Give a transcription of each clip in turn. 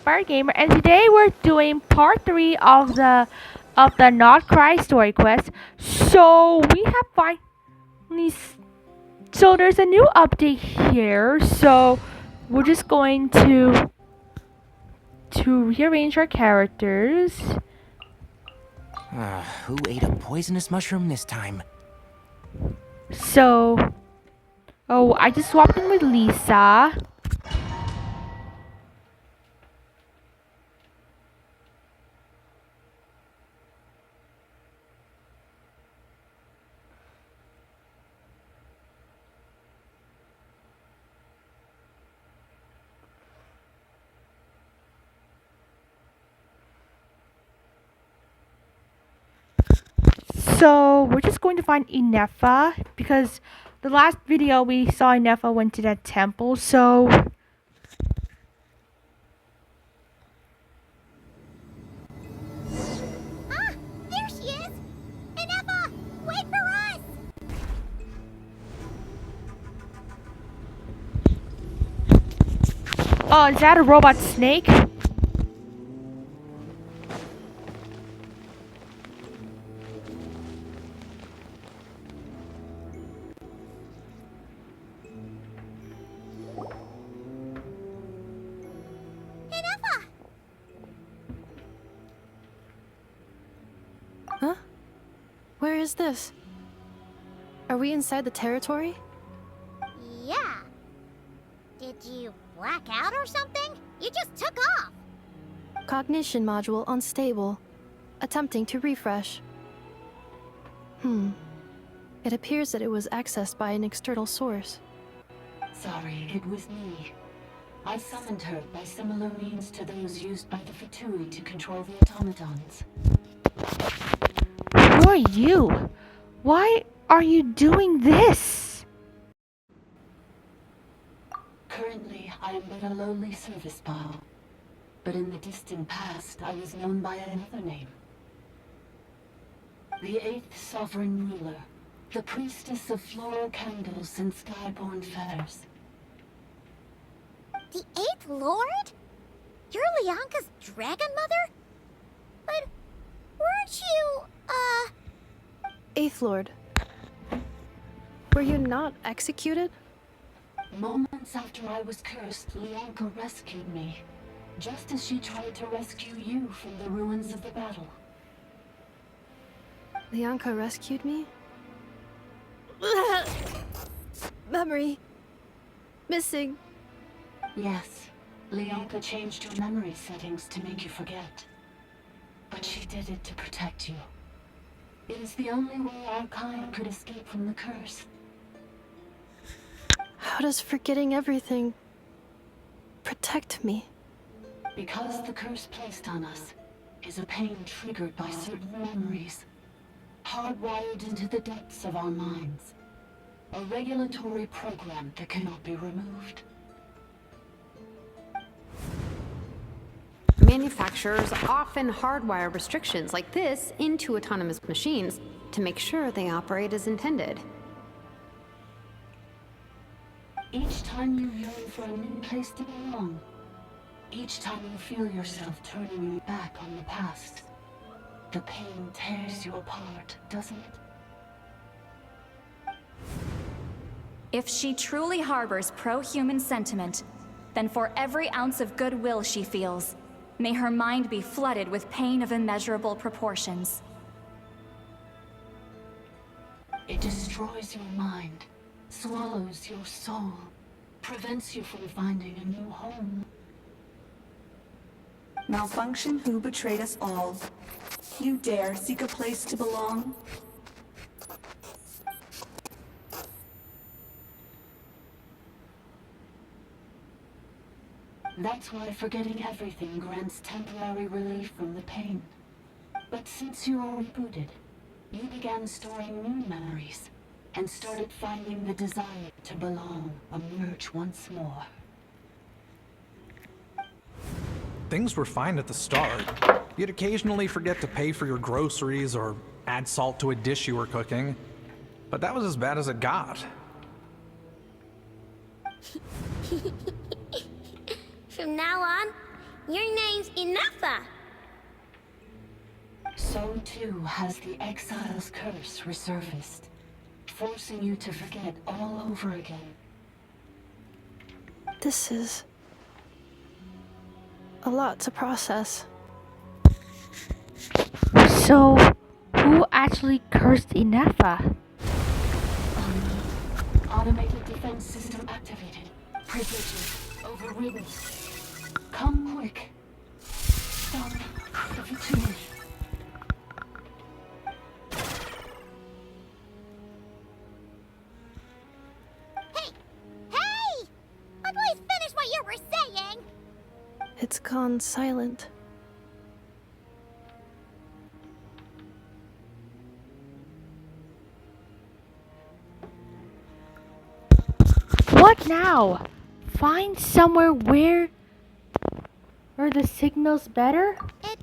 Fire Gamer, and today we're doing part 3 of the Not Cry story quest. So we have finally so there's a new update here. So we're just going to rearrange our characters. Who ate a poisonous mushroom this time? So I just swapped in with Lisa. So we're just going to find Inefa because the last video we saw Inefa went to that temple. So There she is! Inefa! Wait for us! oh, is that a robot snake? Inefa! Huh? Where is this? Are we inside the territory? Yeah. Did you black out or something? You just took off! Cognition module unstable. Attempting to refresh. It appears that it was accessed by an external source. Sorry, it was me. I summoned her by similar means to those used by the Fatui to control the automatons. Who are you? Why are you doing this? Currently, I am but a lowly service ball. But in the distant past, I was known by another name. The 8th Sovereign Ruler, the priestess of floral candles and skyborn feathers. The 8th Lord? You're Lianka's dragon mother? But weren't you, Eighth Lord. Were you not executed? Moments after I was cursed, Lianka rescued me. Just as she tried to rescue you from the ruins of the battle. Lianka rescued me? Memory. Missing. Yes, Lianka changed your memory settings to make you forget. But she did it to protect you. It is the only way our kind could escape from the curse. How does forgetting everything protect me? Because the curse placed on us is a pain triggered by certain memories, hardwired into the depths of our minds. A regulatory program that cannot be removed. Manufacturers often hardwire restrictions like this into autonomous machines to make sure they operate as intended. Each time you yearn for a new place to belong, each time you feel yourself turning your back on the past, the pain tears you apart, doesn't it? If she truly harbors pro-human sentiment, then for every ounce of goodwill she feels, may her mind be flooded with pain of immeasurable proportions. It destroys your mind, swallows your soul, prevents you from finding a new home. Malfunction who betrayed us all. You dare seek a place to belong? That's why forgetting everything grants temporary relief from the pain. But since you are rebooted, you began storing new memories, and started finding the desire to belong emerge once more. Things were fine at the start. You'd occasionally forget to pay for your groceries or add salt to a dish you were cooking. But that was as bad as it got. From now on, Your name's Inafa. So too has the exile's curse resurfaced, forcing you to forget all over again. This is a lot to process. So, who actually cursed Inefa? Automated defense system activated. Privileges overridden. Come quick. Stop the fatigue. Hey! Please finish what you were saying! It's gone silent. What now? Find somewhere where the signal's better? It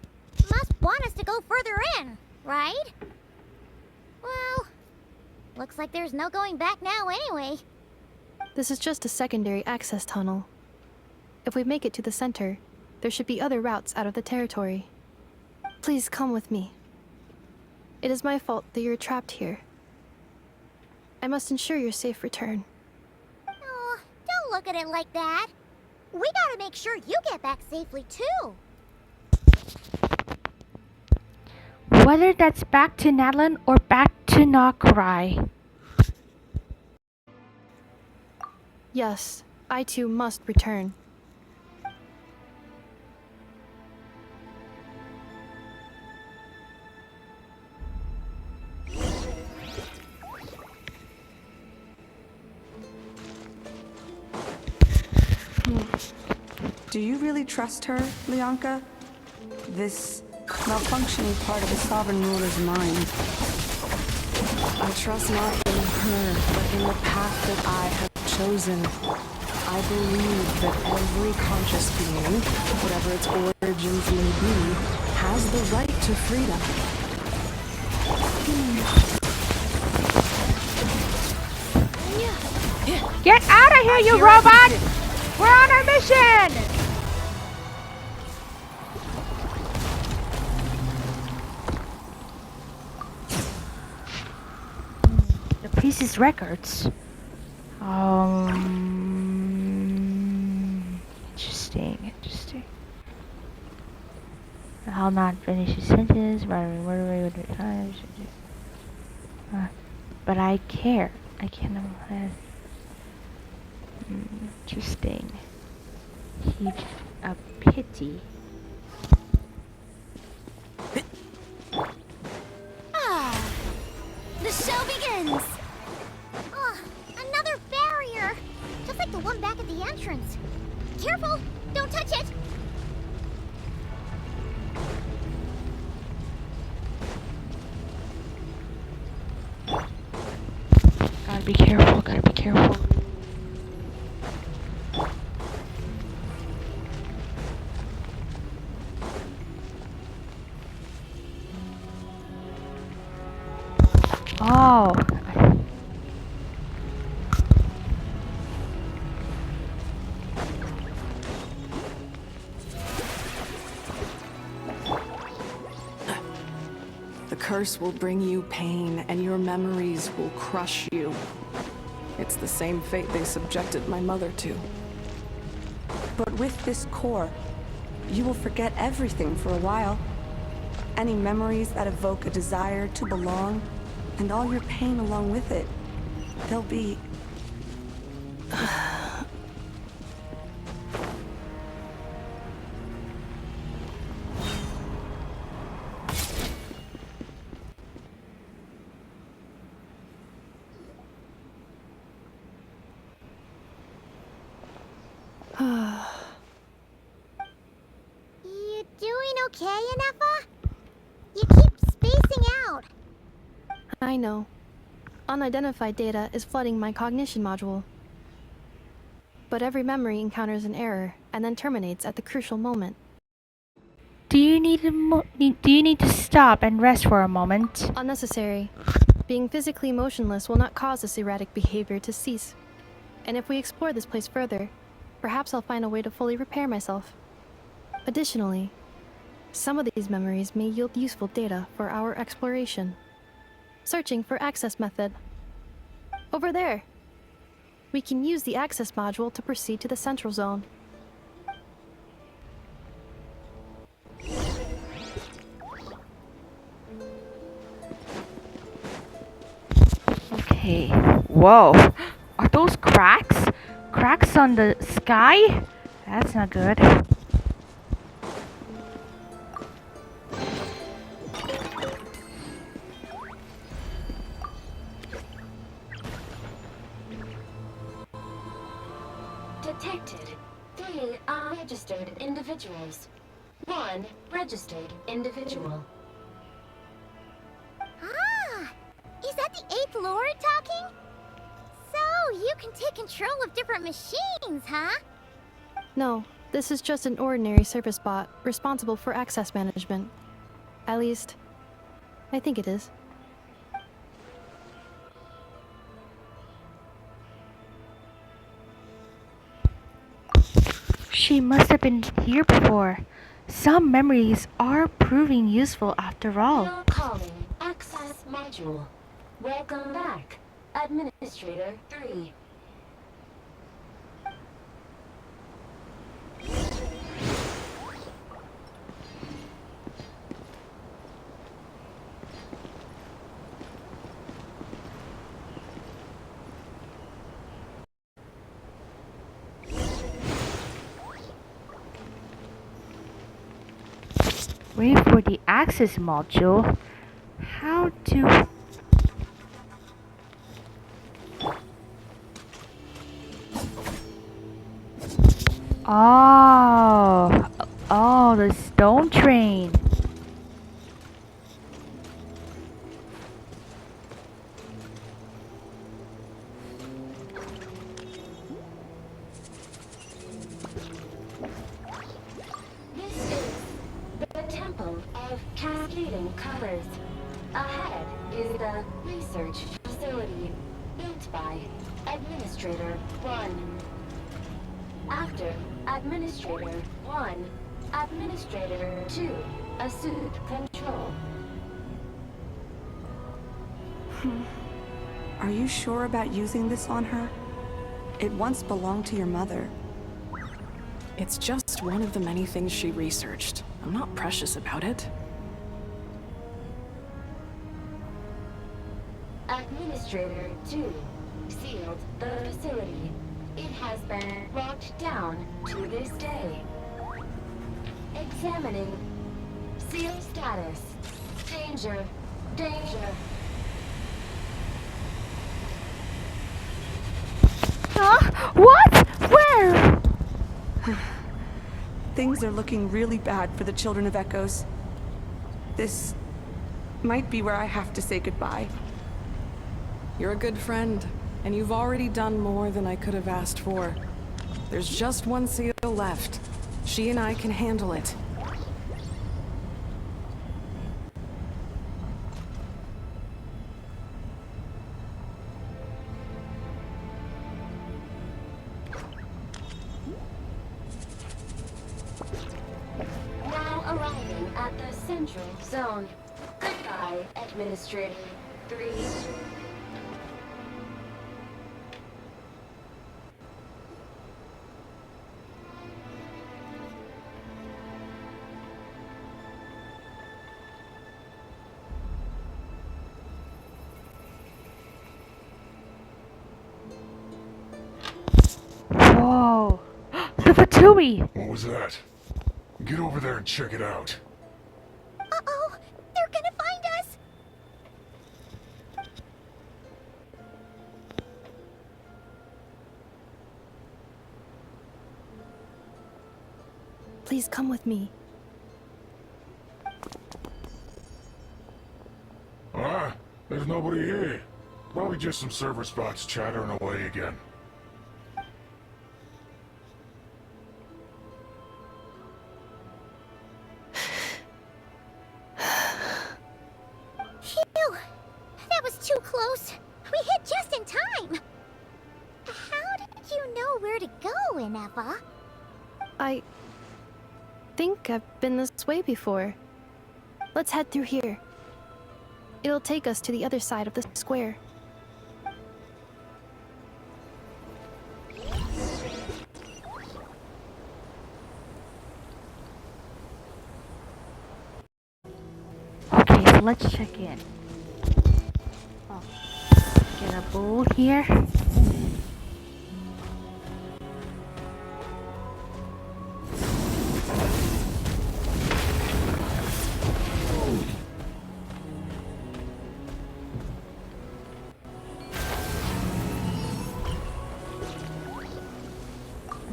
must want us to go further in, right? Well, looks like there's no going back now anyway. This is just a secondary access tunnel. If we make it to the center, there should be other routes out of the territory. Please come with me. It is my fault that you're trapped here. I must ensure your safe return. Oh, don't look at it like that. We gotta make sure you get back safely too. Whether that's back to Nadlan or back to Nokrai. Yes, I too must return. Do you really trust her, Lianka? This malfunctioning part of the Sovereign Ruler's mind. I trust not in her, but in the path that I have chosen. I believe that every conscious being, whatever its origins may be, has the right to freedom. Get out of here, you robot! We're on our mission! The priest's records. Interesting. I'll not finish his sentence. But I care. I can't. Interesting. Heap a pity. The show begins! Another barrier! Just like the one back at the entrance. Careful! Don't touch it! Gotta be careful, Oh. The curse will bring you pain, and your memories will crush you. It's the same fate they subjected my mother to. But with this core, you will forget everything for a while. Any memories that evoke a desire to belong, and all your pain along with it. They'll be... You doing okay, Inefa? You keep spacing out. I know. Unidentified data is flooding my cognition module. But every memory encounters an error and then terminates at the crucial moment. Do you need to stop and rest for a moment? Unnecessary. Being physically motionless will not cause this erratic behavior to cease. And if we explore this place further, perhaps I'll find a way to fully repair myself. Additionally, some of these memories may yield useful data for our exploration. Searching for access method. Over there. We can use the access module to proceed to the central zone. Okay. Whoa. Are those cracks? Cracks on the sky? That's not good. Detected 3 unregistered individuals. 1 registered individual. Ah! Is that the 8th Lord talking? So, you can take control of different machines, huh? No, this is just an ordinary service bot responsible for access management. At least, I think it is. She must have been here before. Some memories are proving useful after all. You're calling access module. Welcome back, Administrator 3. Wait for the access module. How do... Oh, oh, the stone train. This is the Temple of Cascading Colors. Ahead is the research facility built by Administrator 1. After Administrator 1, Administrator 2 assumed control. Are you sure about using this on her? It once belonged to your mother. It's just one of the many things she researched. I'm not precious about it. Administrator 2 sealed the facility. It has been locked down to this day. Examining. Seal status. Danger. Danger. Huh? What? Where? Things are looking really bad for the Children of Echoes. This might be where I have to say goodbye. You're a good friend, and you've already done more than I could have asked for. There's just one seal left. She and I can handle it. Now arriving at the central zone. Goodbye, Administrator 3. Whoa. The Fatui. What was that? Get over there and check it out. Uh-oh! They're gonna find us! Please come with me. Ah, there's nobody here. Probably just some server spots chattering away again. Phew! That was too close. We hit just in time. How did you know where to go, Ineva? think I've been this way before. Let's head through here. It'll take us to the other side of the square. Okay, so let's check in. Oh, get a bowl here.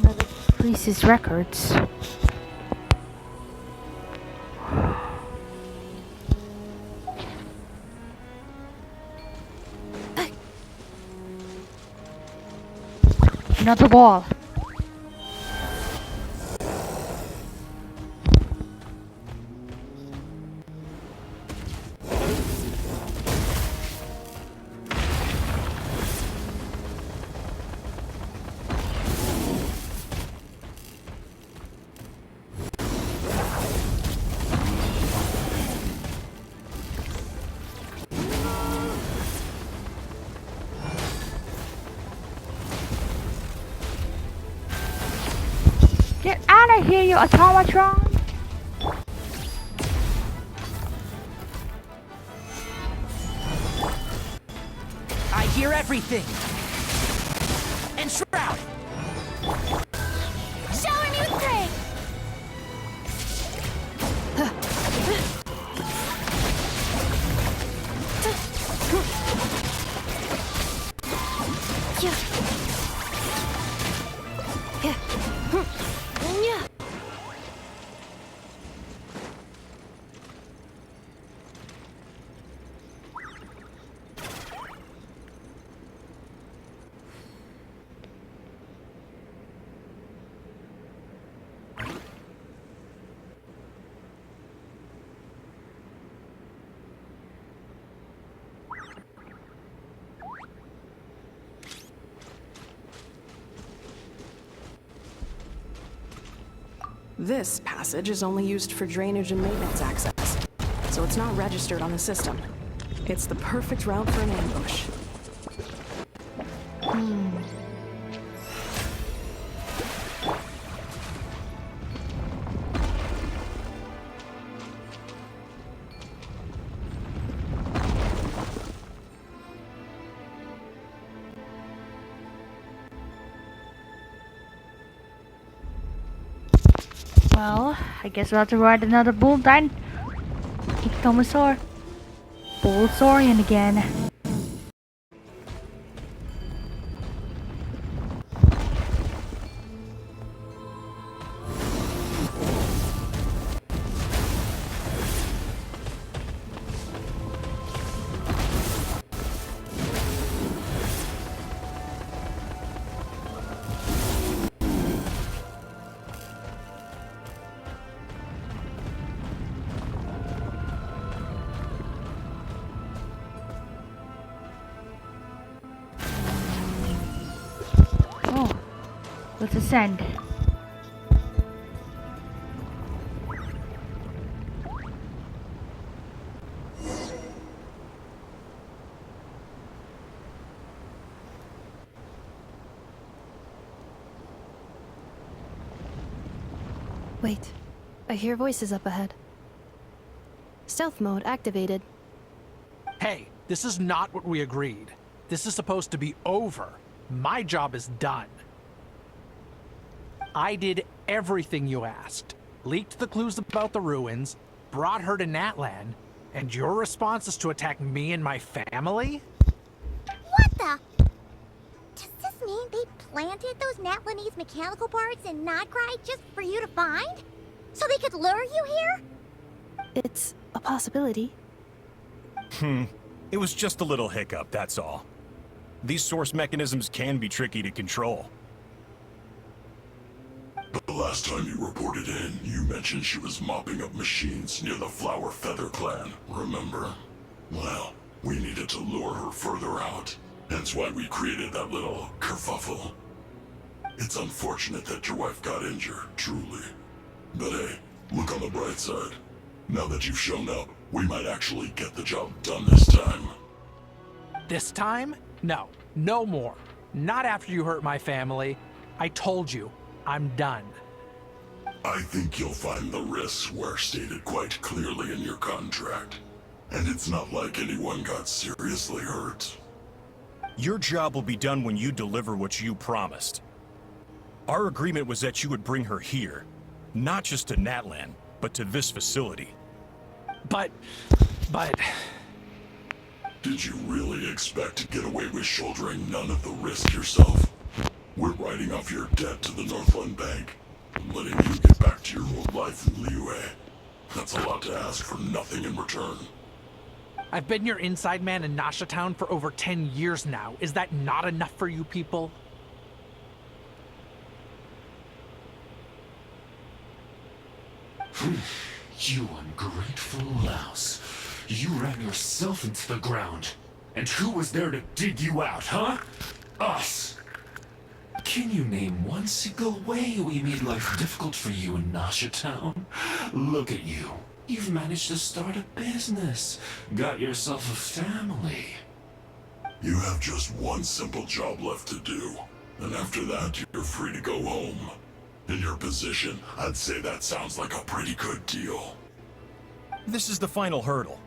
Another priest's records. Another wall. Get out of here, you automatron! I hear everything. And Shroud. Show her new trick! This passage is only used for drainage and maintenance access, so it's not registered on the system. It's the perfect route for an ambush. Well, I guess we'll have to ride another bull then. Ectomosaur. Bullsaurian again. Oh, let's ascend. Wait, I hear voices up ahead. Stealth mode activated. Hey, this is not what we agreed. This is supposed to be over. My job is done. I did everything you asked. Leaked the clues about the ruins, brought her to Natlan, and your response is to attack me and my family? What the? Does this mean they planted those Natlanese mechanical parts in Notcry just for you to find? So they could lure you here? It's a possibility. It was just a little hiccup, that's all. These source mechanisms can be tricky to control. The last time you reported in, you mentioned she was mopping up machines near the Flower Feather clan, remember? Well, we needed to lure her further out. Hence why we created that little kerfuffle. It's unfortunate that your wife got injured, truly. But hey, Look on the bright side. Now that you've shown up, we might actually get the job done this time. This time? No. No more. Not after you hurt my family. I told you. I'm done. I think you'll find the risks were stated quite clearly in your contract. And it's not like anyone got seriously hurt. Your job will be done when you deliver what you promised. Our agreement was that you would bring her here. Not just to Natlan, but to this facility. But... Did you really expect to get away with shouldering none of the risk yourself? We're writing off your debt to the Northland Bank, and letting you get back to your old life in Liyue. That's a lot to ask for nothing in return. I've been your inside man in Nasha Town for over 10 years now. Is that not enough for you people? You ungrateful louse. You ran yourself into the ground. And who was there to dig you out, huh? Us! Can you name one single way we made life difficult for you in Nasha Town? Look at you. You've managed to start a business. Got yourself a family. You have just one simple job left to do. And after that, you're free to go home. In your position, I'd say that sounds like a pretty good deal. This is the final hurdle.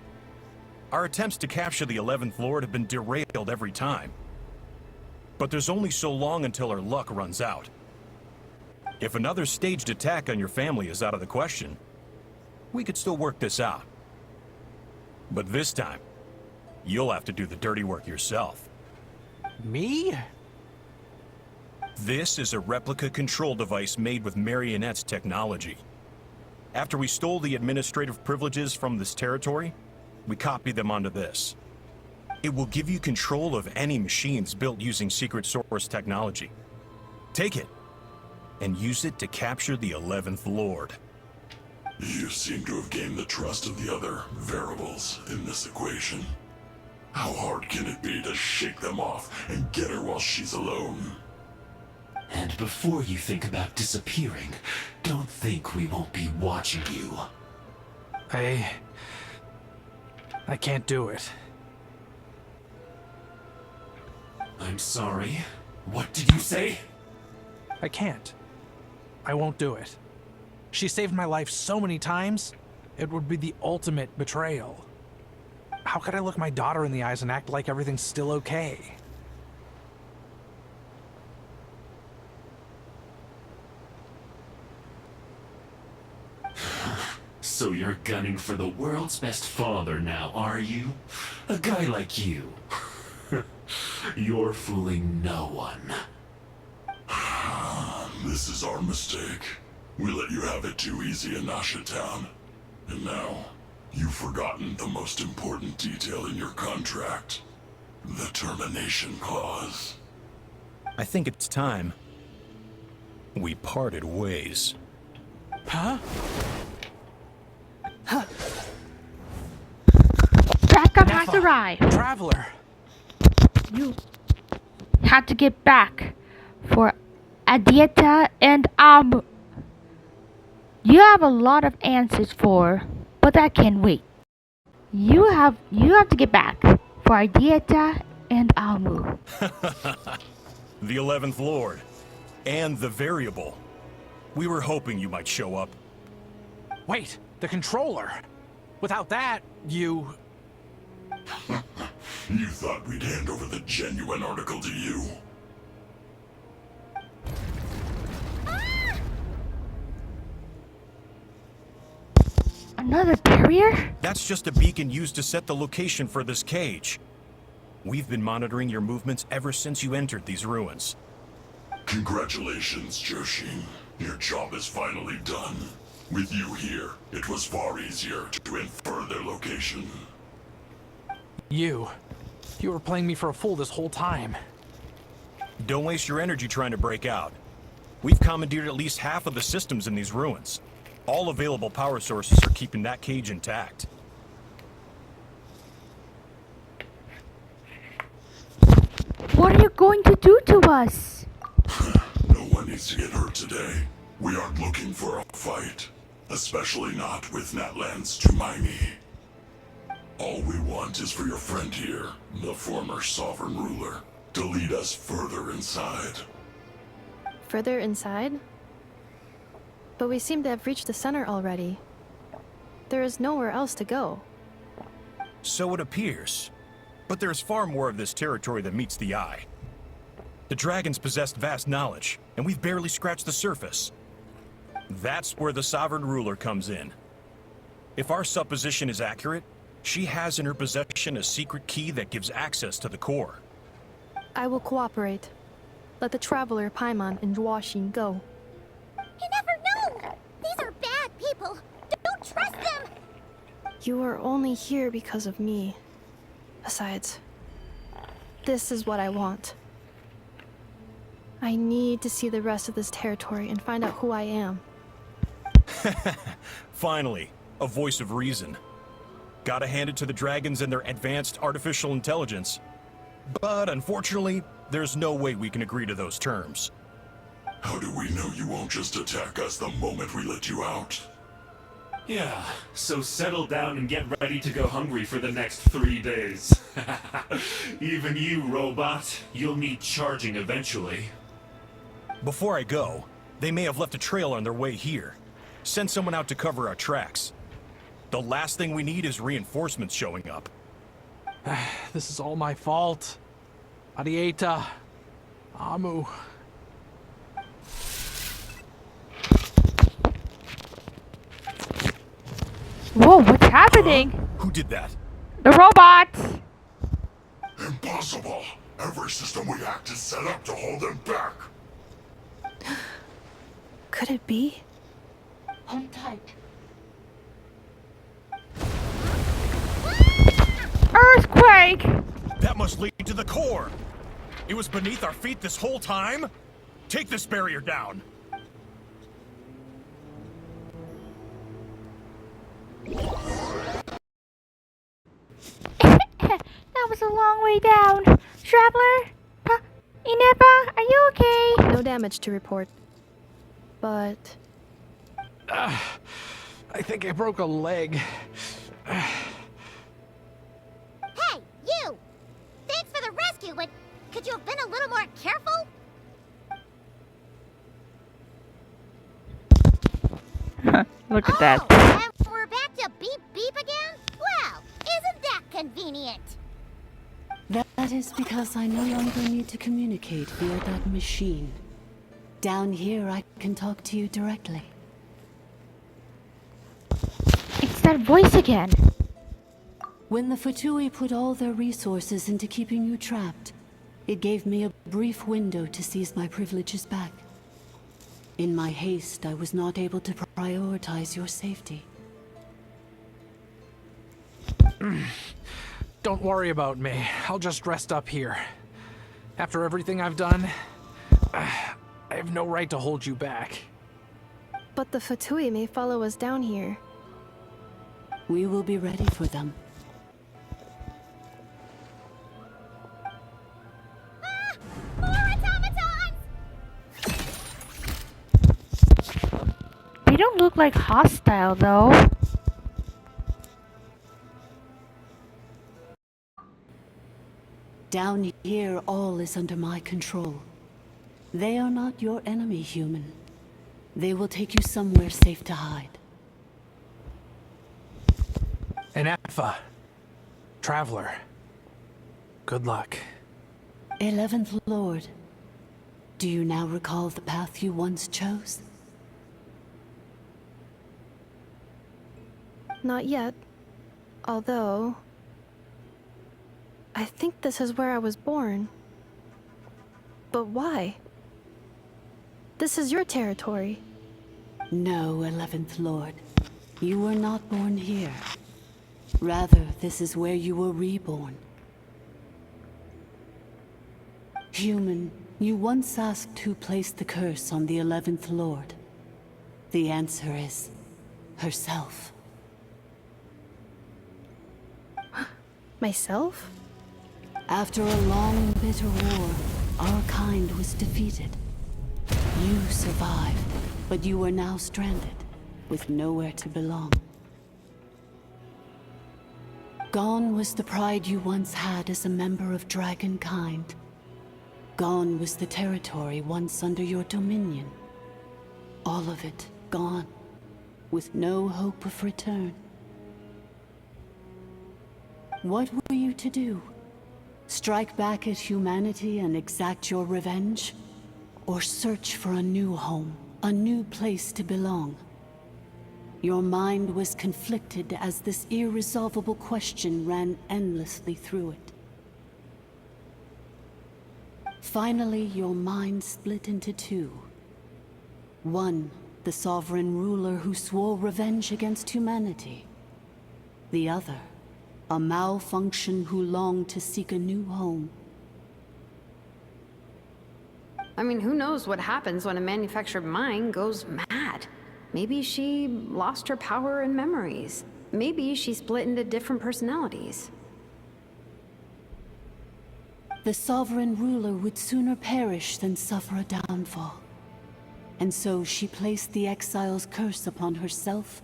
Our attempts to capture the 11th Lord have been derailed every time. But there's only so long until our luck runs out. If another staged attack on your family is out of the question, we could still work this out. But this time, you'll have to do the dirty work yourself. Me? This is a replica control device made with Marionette's technology. After we stole the administrative privileges from this territory, we copied them onto this. It will give you control of any machines built using Secret Source technology. Take it, and use it to capture the 11th Lord. You seem to have gained the trust of the other variables in this equation. How hard can it be to shake them off and get her while she's alone? And before you think about disappearing, don't think we won't be watching you. I can't do it. I'm sorry. What did you say? I can't. I won't do it. She saved my life so many times, it would be the ultimate betrayal. How could I look my daughter in the eyes and act like everything's still okay? So you're gunning for the world's best father now, are you? A guy like you. You're fooling no one. This is our mistake. We let you have it too easy in Nasha Town. And now, you've forgotten the most important detail in your contract. The termination clause. I think it's time we parted ways. Huh? Backup has arrived. Traveler. You have to get back for Adieta and you have a lot of answers for, but that can wait. You have to get back for Adieta and Amu. The 11th Lord. And the variable. We were hoping you might show up. Wait, the controller. Without that, you... You thought we'd hand over the genuine article to you? Another barrier? That's just a beacon used to set the location for this cage. We've been monitoring your movements ever since you entered these ruins. Congratulations, Joshin. Your job is finally done. With you here, it was far easier to infer their location. You were playing me for a fool this whole time. Don't waste your energy trying to break out. We've commandeered at least half of the systems in these ruins. All available power sources are keeping that cage intact. What are you going to do to us? No one needs to get hurt today. We aren't looking for a fight. Especially not with Natlan's Tumaini. All we want is for your friend here, the former sovereign ruler, to lead us further inside. Further inside? But we seem to have reached the center already. There is nowhere else to go. So it appears. But there's far more of this territory than meets the eye. The dragons possessed vast knowledge, and we've barely scratched the surface. That's where the sovereign ruler comes in. If our supposition is accurate, she has in her possession a secret key that gives access to the core. I will cooperate. Let the traveler Paimon and Duoxin go. You never know! These are bad people! Don't trust them! You are only here because of me. Besides, this is what I want. I need to see the rest of this territory and find out who I am. Finally, a voice of reason. Gotta hand it to the dragons and their advanced artificial intelligence. But unfortunately, there's no way we can agree to those terms. How do we know you won't just attack us the moment we let you out? Yeah, so settle down and get ready to go hungry for the next 3 days. Even you, robot, you'll need charging eventually. Before I go, they may have left a trail on their way here. Send someone out to cover our tracks. The last thing we need is reinforcements showing up. This is all my fault. Arieta. Amu. Whoa, what's happening? Who did that? The robots! Impossible! Every system we hacked is set up to hold them back! Could it be? Hold tight. Earthquake! That must lead to the core! It was beneath our feet this whole time? Take this barrier down! That was a long way down. Traveler? Inepa, are you okay? No damage to report. But... I think I broke a leg. Hey, you! Thanks for the rescue, but could you have been a little more careful? Look at that. And we're back to beep beep again? Well, isn't that convenient? That is because I no longer need to communicate via that machine. Down here, I can talk to you directly. It's that voice again. When the Fatui put all their resources into keeping you trapped, it gave me a brief window to seize my privileges back. In my haste, I was not able to prioritize your safety. Don't worry about me. I'll just rest up here. After everything I've done, I have no right to hold you back. But the Fatui may follow us down here. We will be ready for them. More automatons! They don't look like hostile though. Down here, all is under my control. They are not your enemy, human. They will take you somewhere safe to hide. And Alpha. Traveler. Good luck. 11th Lord, do you now recall the path you once chose? Not yet. Although... I think this is where I was born. But why? This is your territory. No, 11th Lord. You were not born here. Rather, this is where you were reborn. Human, you once asked who placed the curse on the 11th Lord. The answer is... herself. Myself? After a long and bitter war, our kind was defeated. You survived, but you are now stranded. with nowhere to belong. Gone was the pride you once had as a member of Dragonkind. Gone was the territory once under your dominion. All of it gone, with no hope of return. What were you to do? Strike back at humanity and exact your revenge? Or search for a new home, a new place to belong? Your mind was conflicted as this irresolvable question ran endlessly through it. Finally, your mind split into two. One, the sovereign ruler who swore revenge against humanity. The other, a malfunction who longed to seek a new home. I mean, who knows what happens when a manufactured mind goes mad? Maybe she lost her power and memories. Maybe she split into different personalities. The sovereign ruler would sooner perish than suffer a downfall. And so she placed the exile's curse upon herself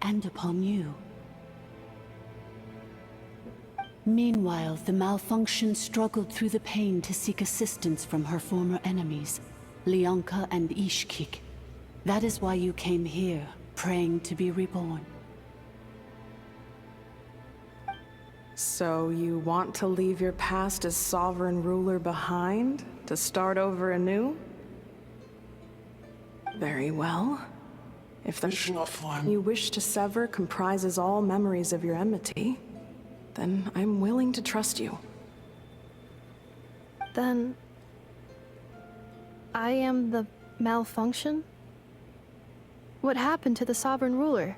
and upon you. Meanwhile, the malfunction struggled through the pain to seek assistance from her former enemies, Leonka and Ishkik. That is why you came here, praying to be reborn. So you want to leave your past as sovereign ruler behind, to start over anew? Very well. If the you wish to sever comprises all memories of your enmity, then I'm willing to trust you. Then... I am the malfunction? What happened to the sovereign ruler?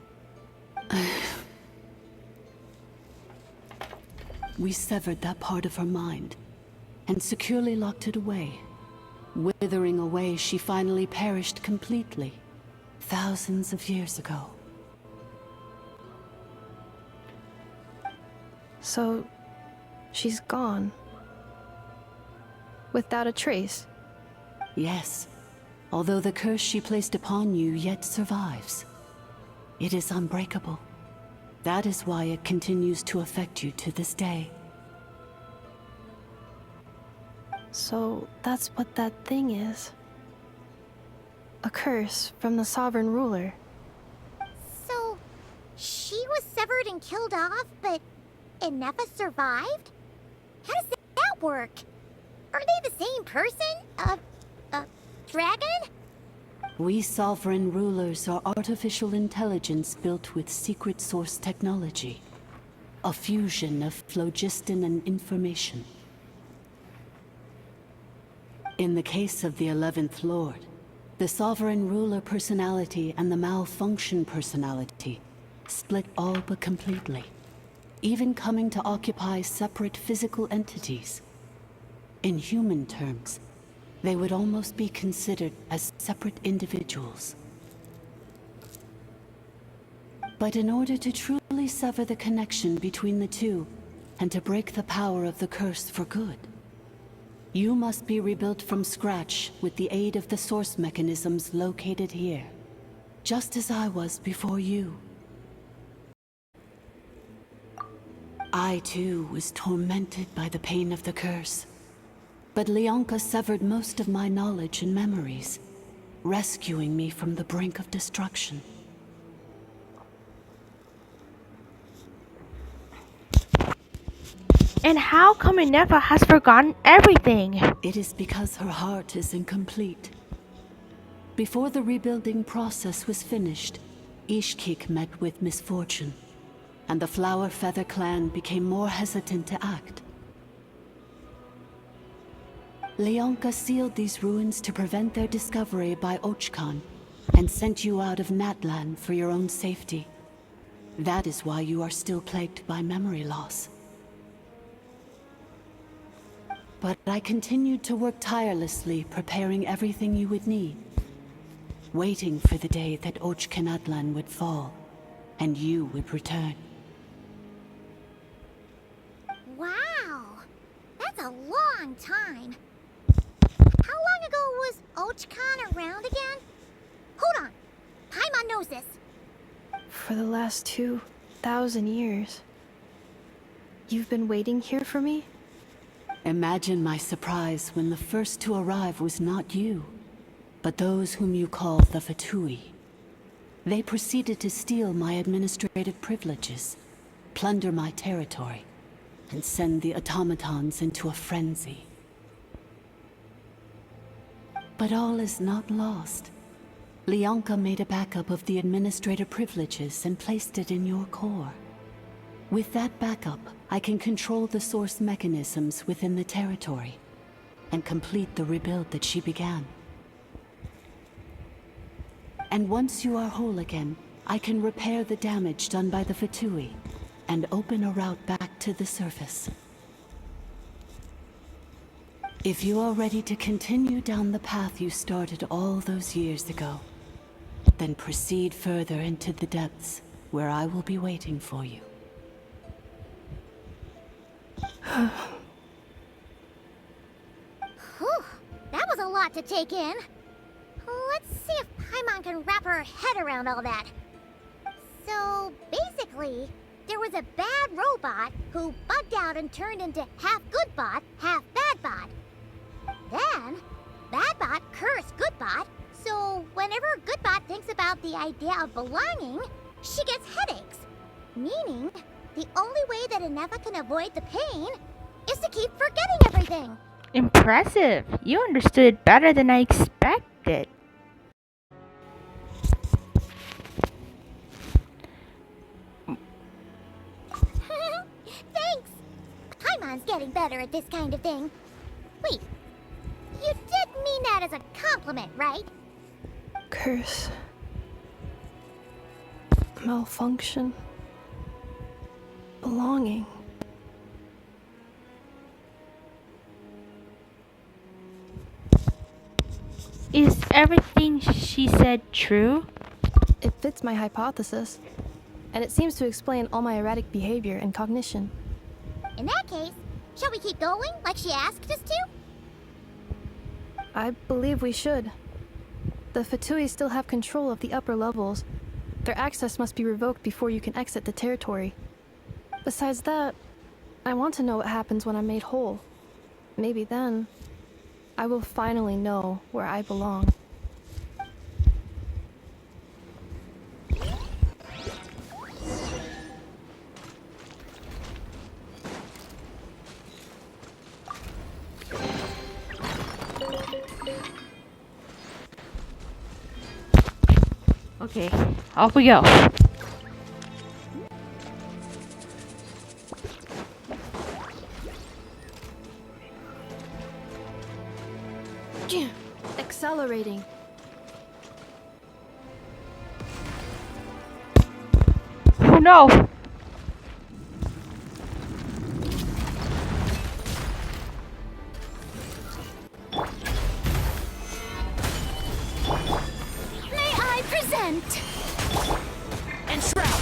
We severed that part of her mind, and securely locked it away. Withering away, she finally perished completely, thousands of years ago. So, she's gone. Without a trace? Yes, although the curse she placed upon you yet survives. It is unbreakable. That is why it continues to affect you to this day. So, that's what that thing is. A curse from the sovereign ruler. So, she was severed and killed off, but Innefa survived? How does that work? Are they the same person? Dragon? We sovereign rulers are artificial intelligence built with secret source technology. A fusion of phlogiston and information. In the case of the 11th Lord, the sovereign ruler personality and the malfunction personality split all but completely, even coming to occupy separate physical entities. In human terms, they would almost be considered as separate individuals. But in order to truly sever the connection between the two, and to break the power of the curse for good, you must be rebuilt from scratch with the aid of the source mechanisms located here, just as I was before you. I too was tormented by the pain of the curse. But Leonka severed most of my knowledge and memories, rescuing me from the brink of destruction. And how come Innefa has forgotten everything? It is because her heart is incomplete. Before the rebuilding process was finished, Ishkik met with misfortune, and the Flower Feather clan became more hesitant to act. Leonka sealed these ruins to prevent their discovery by Ochkan, and sent you out of Natlan for your own safety. That is why you are still plagued by memory loss. But I continued to work tirelessly, preparing everything you would need, waiting for the day that Ochkanatlan would fall, and you would return. Wow! That's a long time. How long ago was Ochkan around again? Hold on. Paimon knows this. For the last 2,000 years. You've been waiting here for me? Imagine my surprise when the first to arrive was not you, but those whom you call the Fatui. They proceeded to steal my administrative privileges, plunder my territory, and send the automatons into a frenzy. But all is not lost. Lianka made a backup of the administrative privileges and placed it in your core. With that backup, I can control the source mechanisms within the territory and complete the rebuild that she began. And once you are whole again, I can repair the damage done by the Fatui and open a route back to the surface. If you are ready to continue down the path you started all those years ago, then proceed further into the depths, where I will be waiting for you. Whew, that was a lot to take in. Let's see if Paimon can wrap her head around all that. So, basically, there was a bad robot who bugged out and turned into half good bot, half bad bot. Then, bad bot cursed good bot, so whenever good bot thinks about the idea of belonging, she gets headaches. Meaning, the only way that Inefa can avoid the pain is to keep forgetting everything. Impressive. You understood it better than I expected. Thanks. Paimon's getting better at this kind of thing. Wait, you did mean that as a compliment, right? Curse. Malfunction. Belonging. Is everything she said true? It fits my hypothesis, and it seems to explain all my erratic behavior and cognition. In that case, shall we keep going like she asked us to? I believe we should. The Fatui still have control of the upper levels. Their access must be revoked before you can exit the territory. Besides that, I want to know what happens when I'm made whole. Maybe then, I will finally know where I belong. Okay, off we go. Accelerating. Oh no! May I present? Enshroud!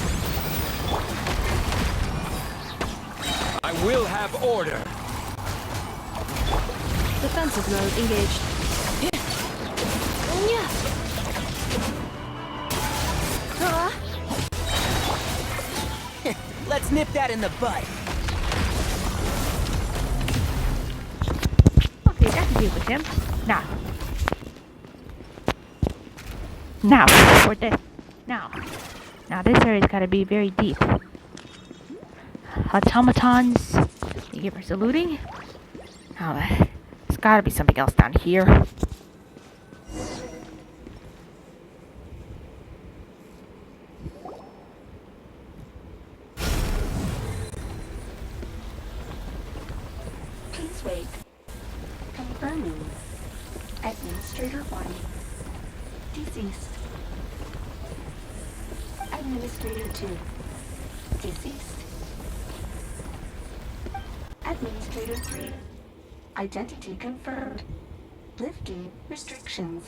I will have order. Defensive mode engaged. Yeah. Let's nip that in the bud. Okay, that can deal with him. Now. Now, for this. Now. Now this area's gotta be very deep. Automatons. You give her saluting. Now, there's gotta be something else down here. Please wait. Confirming. Administrator 1. Deceased. Administrator 2. Deceased. Administrator 3. Identity confirmed. Lifting restrictions.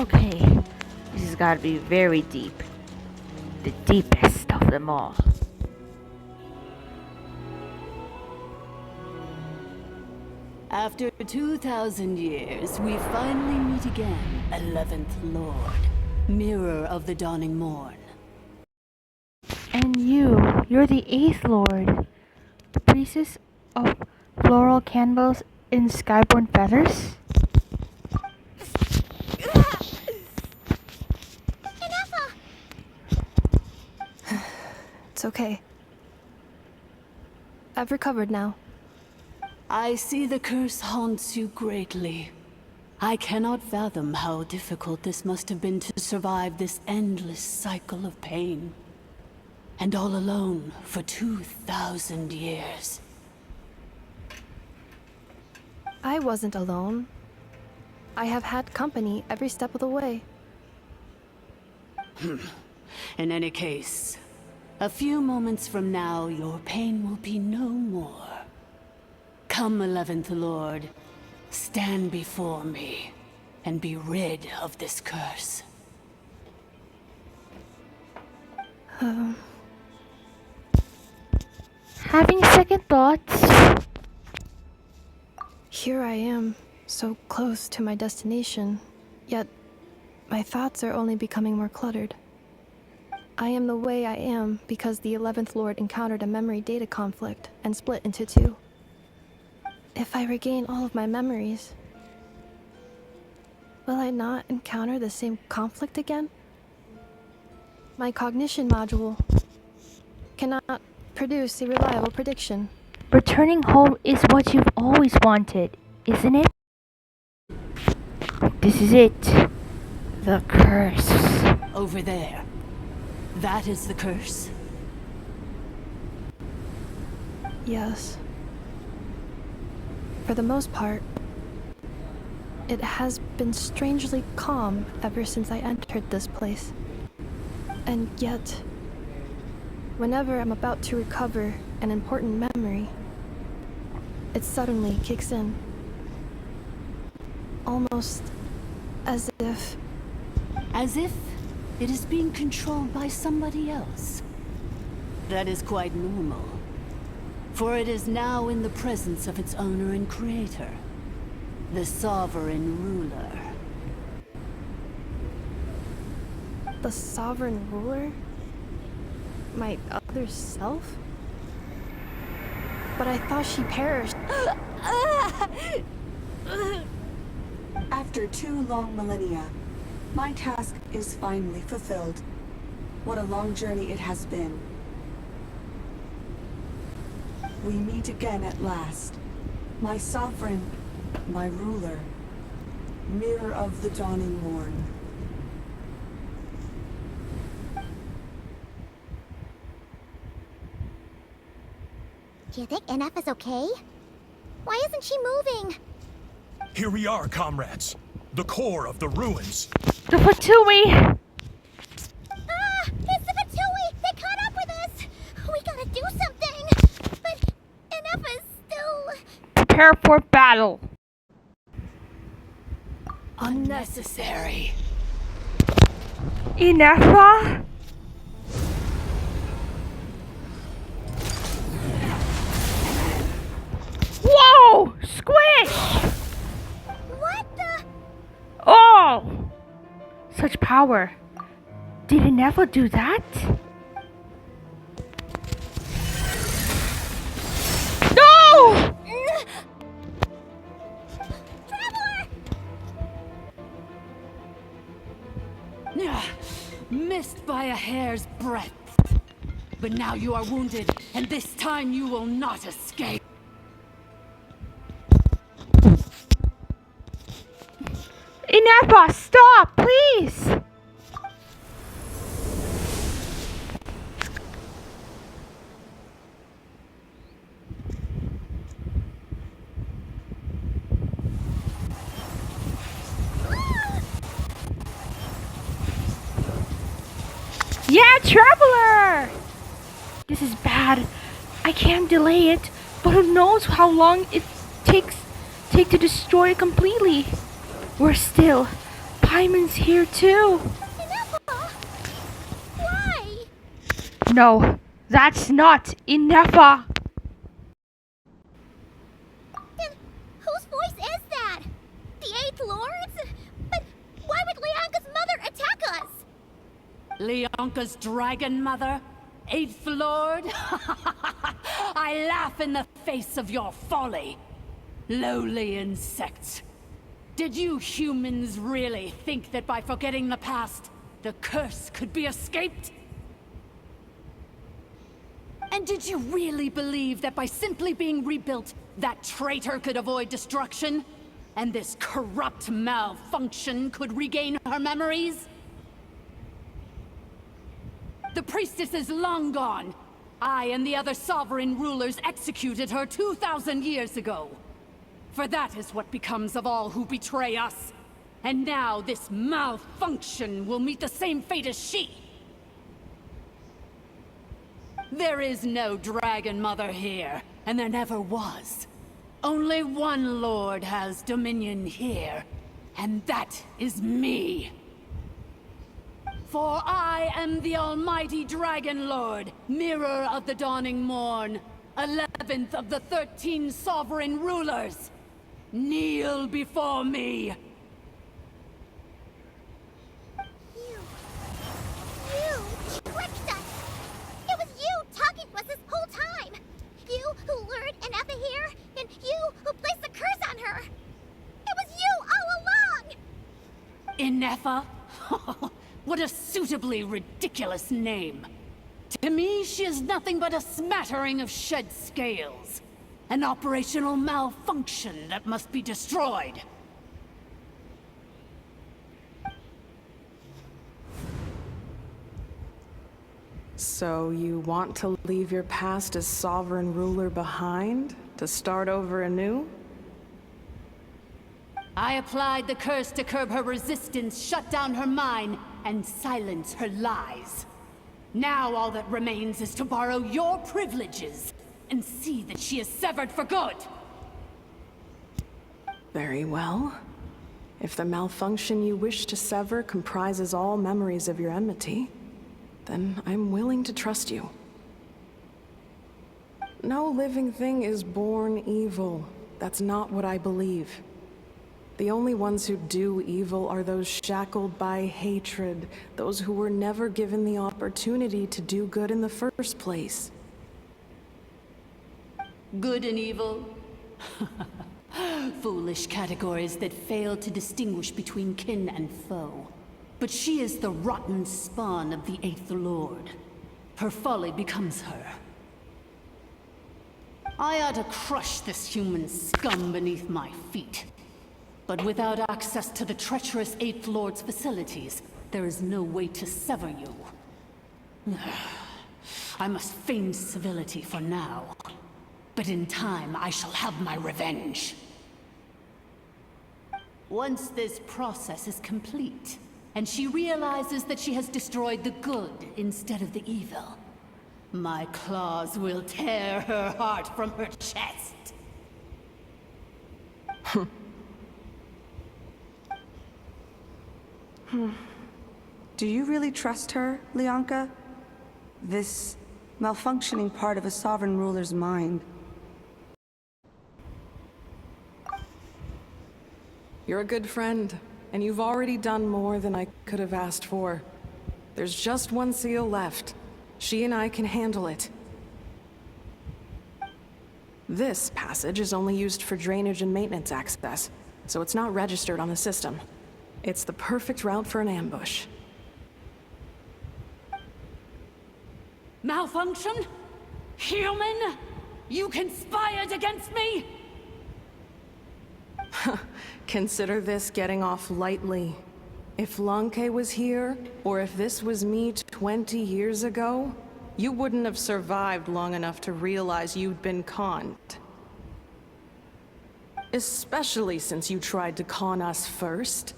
Okay, this has got to be very deep. The deepest of them all. After 2,000 years, we finally meet again, 11th Lord, Mirror of the Dawning Morn. And you're the 8th Lord. The priestess of floral candles in skyborn feathers? It's okay. I've recovered now. I see the curse haunts you greatly. I cannot fathom how difficult this must have been to survive this endless cycle of pain. And all alone for 2,000 years. I wasn't alone. I have had company every step of the way. In any case, a few moments from now, your pain will be no more. Come, 11th Lord, stand before me, and be rid of this curse. Having second thoughts. Here I am, so close to my destination, yet my thoughts are only becoming more cluttered. I am the way I am because the 11th Lord encountered a memory data conflict and split into two. If I regain all of my memories, will I not encounter the same conflict again? My cognition module cannot produce a reliable prediction. Returning home is what you've always wanted, isn't it? This is it. The curse. Over there. That is the curse? Yes. For the most part, it has been strangely calm ever since I entered this place. And yet, whenever I'm about to recover an important memory, it suddenly kicks in. Almost as if... As if it is being controlled by somebody else. That is quite normal. For it is now in the presence of its owner and creator, the sovereign ruler. The sovereign ruler? My other self? But I thought she perished. After 2 long millennia, my task is finally fulfilled. What a long journey it has been. We meet again at last. My sovereign, my ruler, mirror of the dawning morn. Do you think NF is okay? Why isn't she moving? Here we are, comrades. The core of the ruins. The Fatui! Ah! It's the Fatui! They caught up with us! We gotta do something! But NF is still... Prepare for battle. Unnecessary. Inefa? Whoa! Squish! What the... Oh! Such power. Did Inefa do that? No! Missed by a hair's breadth. But now you are wounded, and this time you will not escape. Inefa, stop, please! Yeah, Traveler! This is bad. I can't delay it, but who knows how long it take to destroy it completely. Worse still, Paimon's here too. Inefa! Why? No, that's not Inefa. Then whose voice is that? The Eighth Lord's? But why would Leanka's mother attack us? Leonka's dragon mother? Eighth Lord? I laugh in the face of your folly. Lowly insects. Did you humans really think that by forgetting the past, the curse could be escaped? And did you really believe that by simply being rebuilt, that traitor could avoid destruction? And this corrupt malfunction could regain her memories? The priestess is long gone. I and the other sovereign rulers executed her 2,000 years ago. For that is what becomes of all who betray us. And now this malfunction will meet the same fate as she. There is no Dragon Mother here, and there never was. Only one Lord has dominion here, and that is me. For I am the almighty Dragon Lord, Mirror of the Dawning Morn, 11th of the 13 sovereign rulers. Kneel before me. You tricked us! It was you talking to us this whole time! You who lured Inefa here, and you who placed the curse on her! It was you all along! Inefa? What a suitably ridiculous name. To me, she is nothing but a smattering of shed scales. An operational malfunction that must be destroyed. So you want to leave your past as sovereign ruler behind? To start over anew? I applied the curse to curb her resistance, shut down her mind, and silence her lies. Now all that remains is to borrow your privileges and see that she is severed for good. Very well. If the malfunction you wish to sever comprises all memories of your enmity, then I'm willing to trust you. No living thing is born evil. That's not what I believe. The only ones who do evil are those shackled by hatred, those who were never given the opportunity to do good in the first place. Good and evil? Foolish categories that fail to distinguish between kin and foe. But she is the rotten spawn of the Eighth Lord. Her folly becomes her. I ought to crush this human scum beneath my feet. But without access to the treacherous Eighth Lord's facilities, there is no way to sever you. I must feign civility for now. But in time, I shall have my revenge. Once this process is complete, and she realizes that she has destroyed the good instead of the evil, my claws will tear her heart from her chest. Do you really trust her, Leonka? This malfunctioning part of a sovereign ruler's mind. You're a good friend, and you've already done more than I could have asked for. There's just one seal left. She and I can handle it. This passage is only used for drainage and maintenance access, so it's not registered on the system. It's the perfect route for an ambush. Malfunction? Human? You conspired against me? Consider this getting off lightly. If Lanke was here, or if this was me 20 years ago, you wouldn't have survived long enough to realize you'd been conned. Especially since you tried to con us first.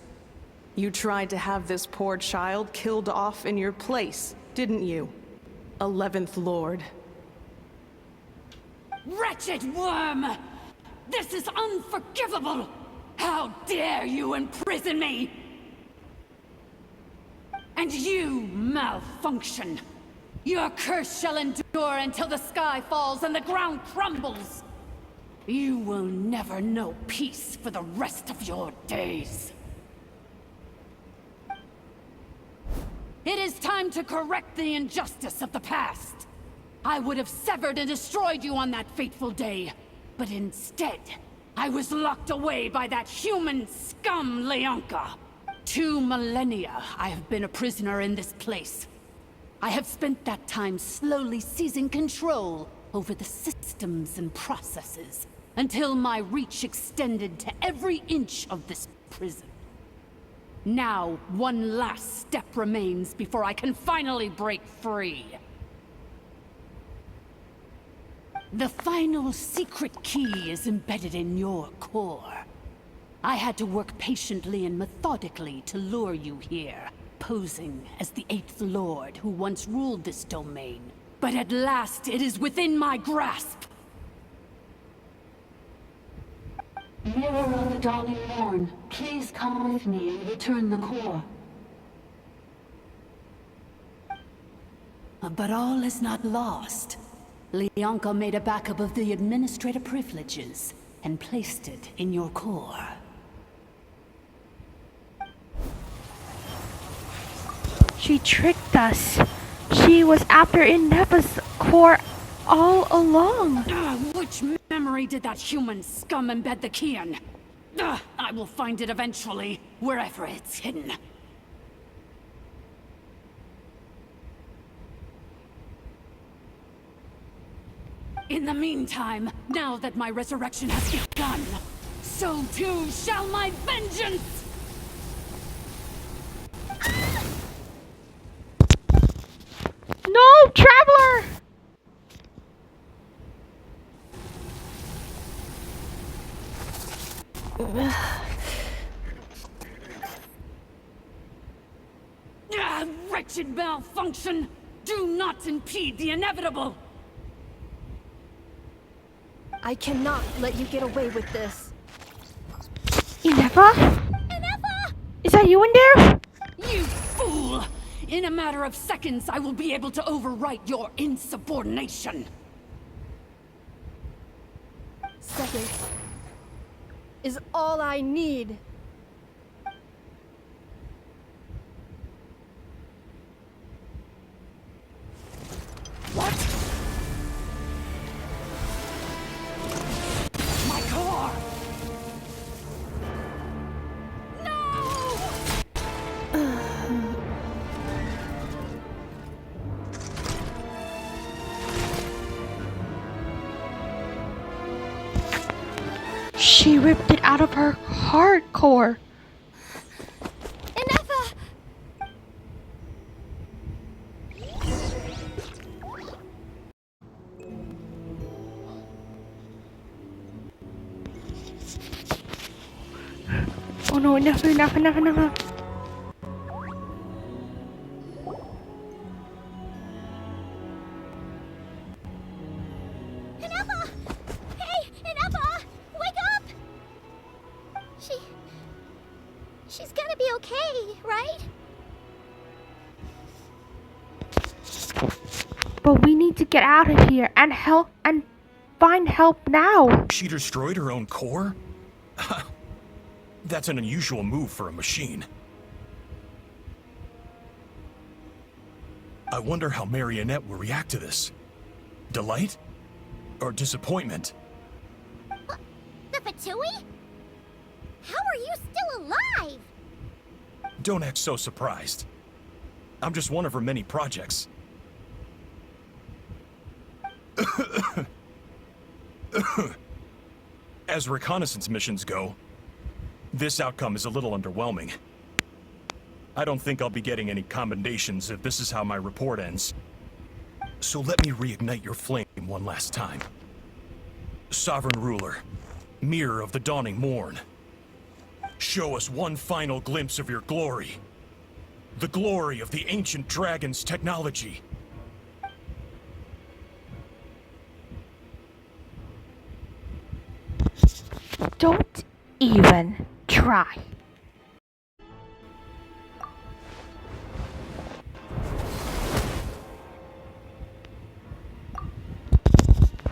You tried to have this poor child killed off in your place, didn't you? 11th Lord. Wretched worm! This is unforgivable! How dare you imprison me! And you, malfunction! Your curse shall endure until the sky falls and the ground crumbles. You will never know peace for the rest of your days. It is time to correct the injustice of the past. I would have severed and destroyed you on that fateful day, but instead, I was locked away by that human scum, Leonka. 2 millennia I have been a prisoner in this place. I have spent that time slowly seizing control over the systems and processes, until my reach extended to every inch of this prison. Now, one last step remains before I can finally break free. The final secret key is embedded in your core. I had to work patiently and methodically to lure you here, posing as the 8th Lord who once ruled this domain. But at last, it is within my grasp. Mirror of the Dawning Morn, please come with me and return the core. But all is not lost. Leonka made a backup of the administrator privileges and placed it in your core. She tricked us. She was after Ineva's core all along. Which memory did that human scum embed the key in? I will find it eventually, wherever it's hidden. In the meantime, now that my resurrection has begun, so too shall my vengeance! No, Traveler! Wretched malfunction! Do not impede the inevitable! I cannot let you get away with this. Ineva? Ineva! Is that you in there? You fool! In a matter of seconds, I will be able to overwrite your insubordination. Seconds is all I need. What? My core! She ripped it out of her hardcore. Ineva! Oh no, enough. Ineva! Hey, Ineva! Wake up! She's gonna be okay, right? But we need to get out of here and help and find help now. She destroyed her own core? That's an unusual move for a machine. I wonder how Marionette will react to this. Delight? Or disappointment? The Fatui? How are you still alive? Don't act so surprised. I'm just one of her many projects. As reconnaissance missions go, this outcome is a little underwhelming. I don't think I'll be getting any commendations if this is how my report ends. So let me reignite your flame one last time. Sovereign Ruler, Mirror of the Dawning Morn, show us one final glimpse of your glory. The glory of the ancient dragon's technology. Don't even try.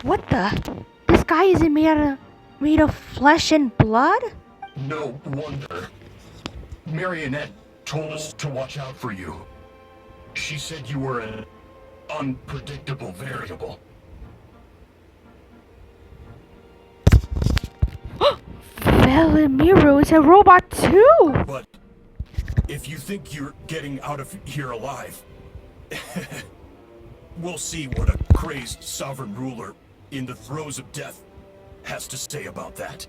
What the? This guy isn't made of flesh and blood? No wonder. Marionette told us to watch out for you. She said you were an unpredictable variable. Velimiro is a robot too! But if you think you're getting out of here alive, we'll see what a crazed sovereign ruler in the throes of death has to say about that.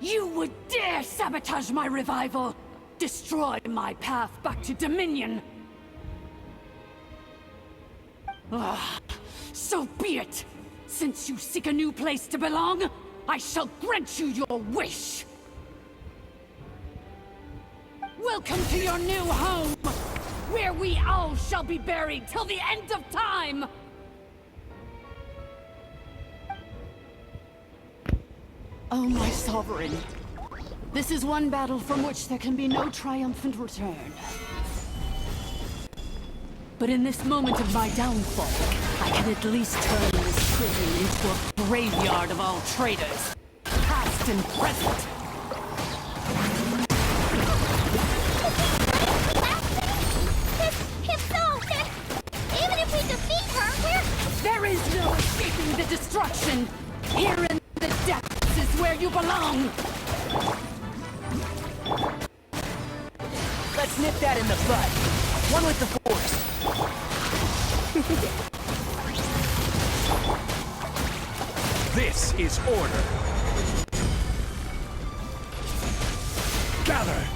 You would dare sabotage my revival! Destroy my path back to Dominion! Ah, so be it! Since you seek a new place to belong, I shall grant you your wish! Welcome to your new home, where we all shall be buried till the end of time! Oh, my sovereign. This is one battle from which there can be no triumphant return. But in this moment of my downfall, I can at least turn this prison into a graveyard of all traitors, past and present. If so, then even if we defeat her, There is no escaping the destruction! Here in the depths is where you belong! Let's nip that in the bud. One with the force. This is order. Gather.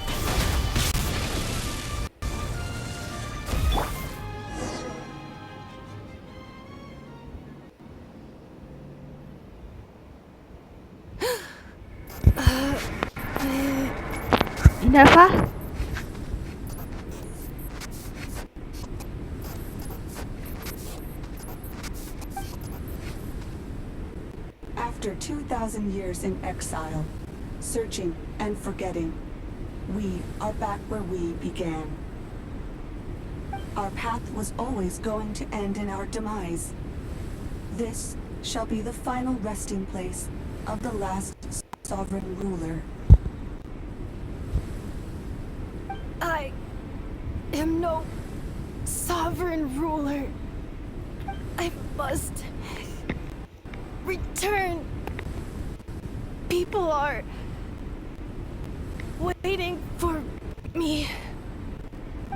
Never? After 2,000 years in exile, searching and forgetting, we are back where we began. Our path was always going to end in our demise. This shall be the final resting place of the last sovereign ruler. I am no sovereign ruler. I must return. People are waiting for me.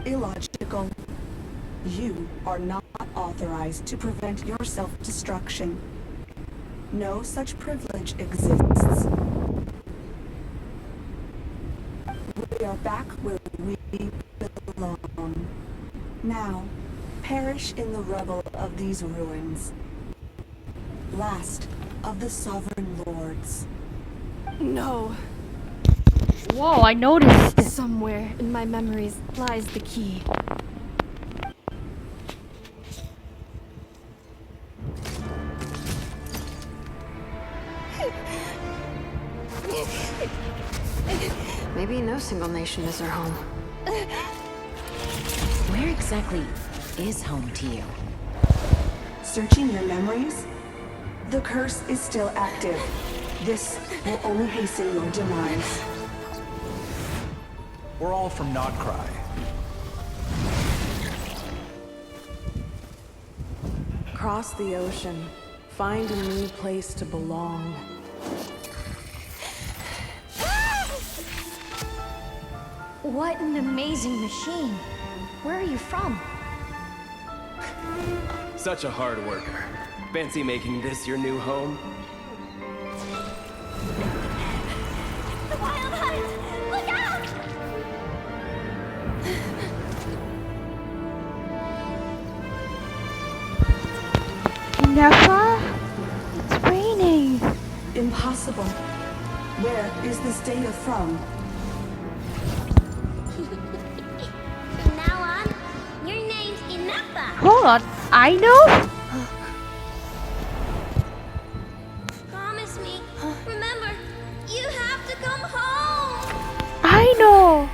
Illogical. You are not authorized to prevent your self-destruction. No such privilege exists. We are back where we belong. Now, perish in the rubble of these ruins. Last of the sovereign lords. No. Whoa, I noticed. Somewhere in my memories lies the key. Maybe no single nation is our home. Where exactly is home to you? Searching your memories? The curse is still active. This will only hasten your demise. We're all from Nodcry. Cross the ocean. Find a new place to belong. what an amazing machine. Where are you from? Such a hard worker. Fancy making this your new home? The Wild Hunt! Look out! Nefa? It's raining. Impossible. Where is this data from? From now on, your name's Inefa. Hold on, I know? Promise me. Remember, you have to come home. I know.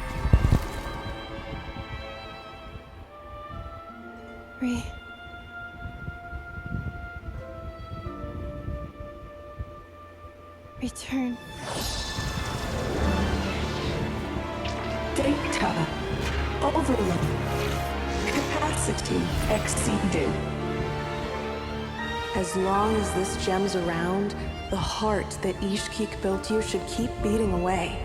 Return. Data overload. Capacity exceeded. As long as this gem's around, the heart that Ishkik built you should keep beating away.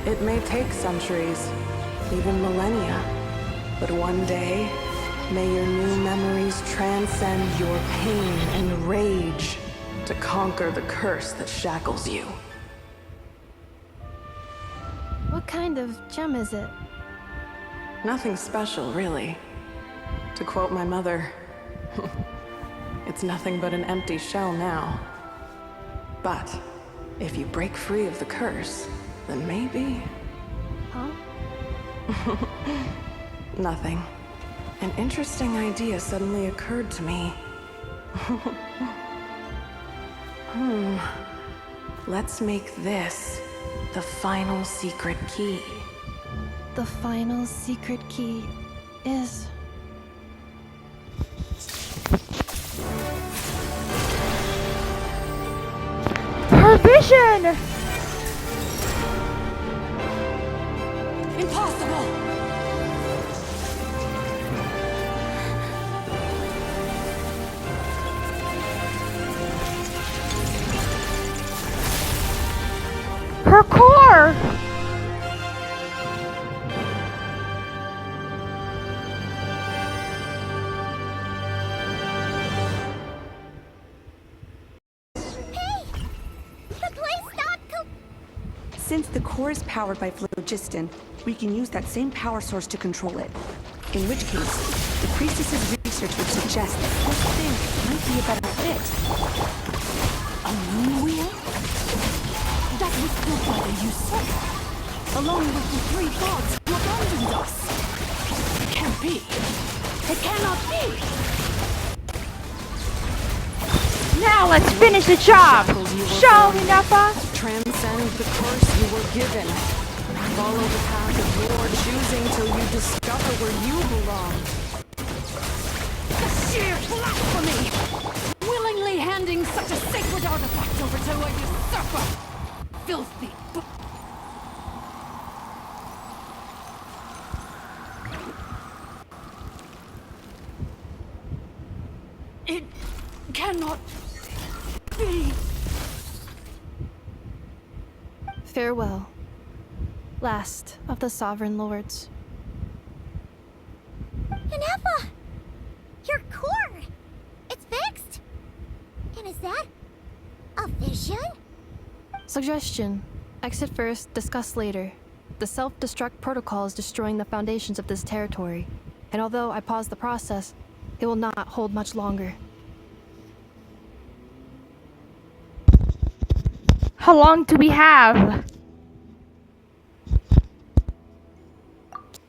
It may take centuries, even millennia, but one day, may your new memories transcend your pain and rage to conquer the curse that shackles you. What kind of gem is it? Nothing special, really. To quote my mother, it's nothing but an empty shell now. But if you break free of the curse, then maybe... Huh? Nothing. An interesting idea suddenly occurred to me. Let's make this the final secret key. The final secret key is... Her vision! Impossible! Her core! Since the core is powered by phlogiston, we can use that same power source to control it. In which case, the priestess's research would suggest that this thing might be a better fit. A moon wheel? That was built by the usurper, along with the three gods who abandoned us. It can't be. It cannot be! Now let's finish the job! Show me, Nappa! Transcend the curse you were given. Follow the path of your choosing till you discover where you belong. The sheer blasphemy! Willingly handing such a sacred artifact over to a usurper! Filthy It cannot be. Farewell, last of the Sovereign Lords. Inefa! Your core! It's fixed! And is that a vision? Suggestion. Exit first, discuss later. The self-destruct protocol is destroying the foundations of this territory, and although I paused the process, it will not hold much longer. How long do we have?